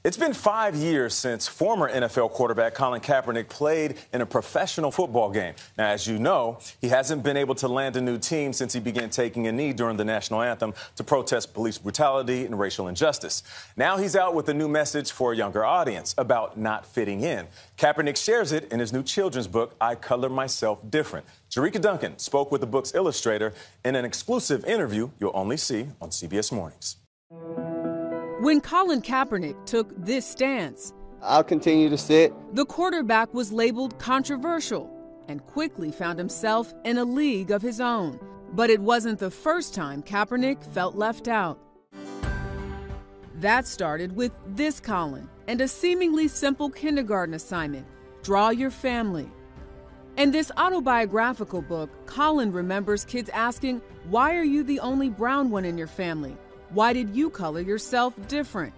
It's been 5 years since former NFL quarterback Colin Kaepernick played in a professional football game. Now, as you know, he hasn't been able to land a new team since he began taking a knee during the national anthem to protest police brutality and racial injustice. Now he's out with a new message for a younger audience about not fitting in. Kaepernick shares it in his new children's book, I Color Myself Different. Jerika Duncan spoke with the book's illustrator in an exclusive interview you'll only see on CBS Mornings. When Colin Kaepernick took this stance, I'll continue to sit. The quarterback was labeled controversial and quickly found himself in a league of his own. But it wasn't the first time Kaepernick felt left out. That started with this Colin and a seemingly simple kindergarten assignment, draw your family. In this autobiographical book, Colin remembers kids asking, why are you the only brown one in your family? Why did you color yourself different?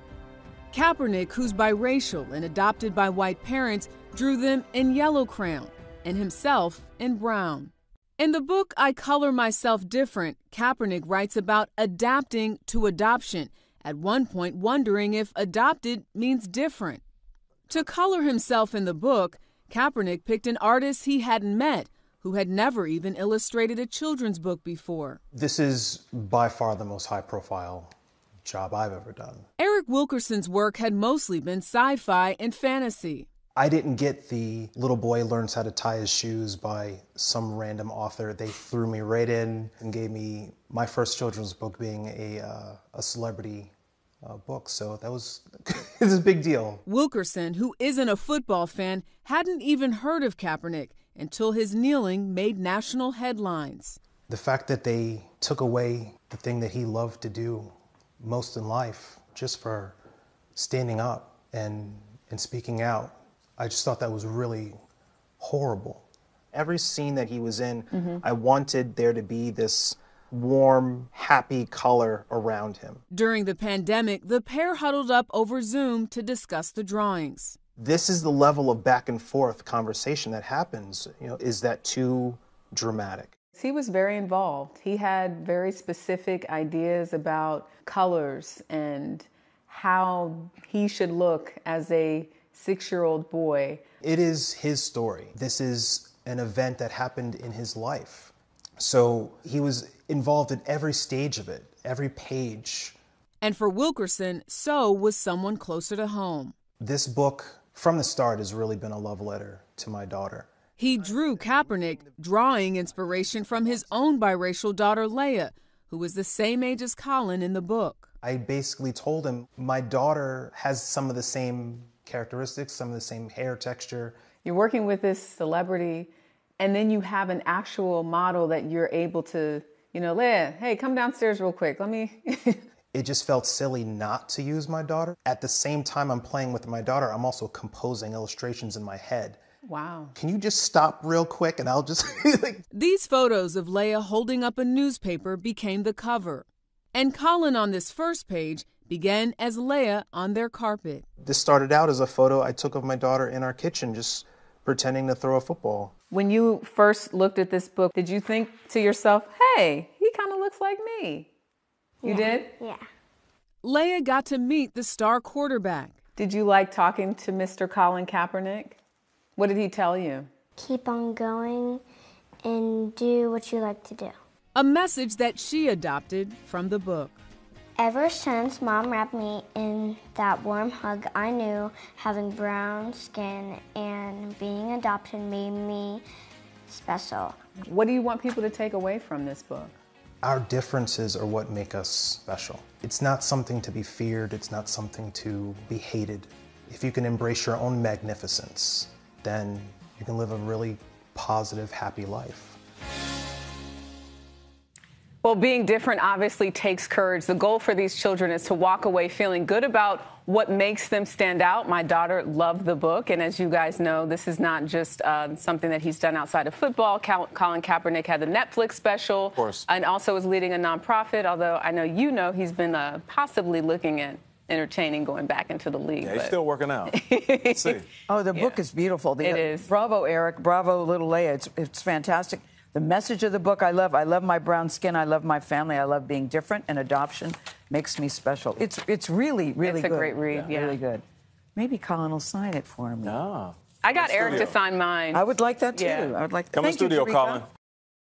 Kaepernick, who's biracial and adopted by white parents, drew them in yellow crayon and himself in brown. In the book, I Color Myself Different, Kaepernick writes about adapting to adoption, at one point wondering if adopted means different. To color himself in the book, Kaepernick picked an artist he hadn't met, who had never even illustrated a children's book before. This is by far the most high-profile job I've ever done. Eric Wilkerson's work had mostly been sci-fi and fantasy. I didn't get the little boy learns how to tie his shoes by some random author. They threw me right in and gave me my first children's book being a celebrity book, so that was it's a big deal. Wilkerson, who isn't a football fan, hadn't even heard of Kaepernick until his kneeling made national headlines. The fact that they took away the thing that he loved to do most in life just for standing up and speaking out, I just thought that was really horrible. Every scene that he was in, I wanted there to be this warm, happy color around him. During the pandemic, the pair huddled up over Zoom to discuss the drawings. This is the level of back and forth conversation that happens. You know, is that too dramatic? He was very involved. He had very specific ideas about colors and how he should look as a 6-year-old boy. It is his story. This is an event that happened in his life. So he was involved in every stage of it, every page. And for Wilkerson, so was someone closer to home. This book, from the start, has really been a love letter to my daughter. He drew Kaepernick, drawing inspiration from his own biracial daughter, Leia, who was the same age as Colin in the book. I basically told him, my daughter has some of the same characteristics, some of the same hair texture. You're working with this celebrity, and then you have an actual model that you're able to, Leia, hey, come downstairs real quick. Let me... It just felt silly not to use my daughter. At the same time I'm playing with my daughter, I'm also composing illustrations in my head. Wow. Can you just stop real quick and I'll just... These photos of Leia holding up a newspaper became the cover. And Colin on this first page began as Leia on their carpet. This started out as a photo I took of my daughter in our kitchen, just pretending to throw a football. When you first looked at this book, did you think to yourself, hey, he kind of looks like me? You did? Yeah. Leia got to meet the star quarterback. Did you like talking to Mr. Colin Kaepernick? What did he tell you? Keep on going and do what you like to do. A message that she adopted from the book. Ever since Mom wrapped me in that warm hug, I knew having brown skin and being adopted made me special. What do you want people to take away from this book? Our differences are what make us special. It's not something to be feared. It's not something to be hated. If you can embrace your own magnificence, then you can live a really positive, happy life. Well, being different obviously takes courage. The goal for these children is to walk away feeling good about what makes them stand out. My daughter loved the book. And as you guys know, this is not just something that he's done outside of football. Colin Kaepernick had the Netflix special. Of course. And also is leading a nonprofit, although I know he's been possibly looking at entertaining going back into the league. Yeah, he's still working out. Let's see. Oh, the book is beautiful. It is. Bravo, Eric. Bravo, little Leia. It's fantastic. The message of the book I love my brown skin. I love my family. I love being different, and adoption makes me special. It's really, really good. It's a great read, yeah. Really good. Maybe Colin will sign it for me. Ah. I got Eric to sign mine. I would like that, too. Yeah. I would like that. Come in Thank you, studio, Jerika. Colin.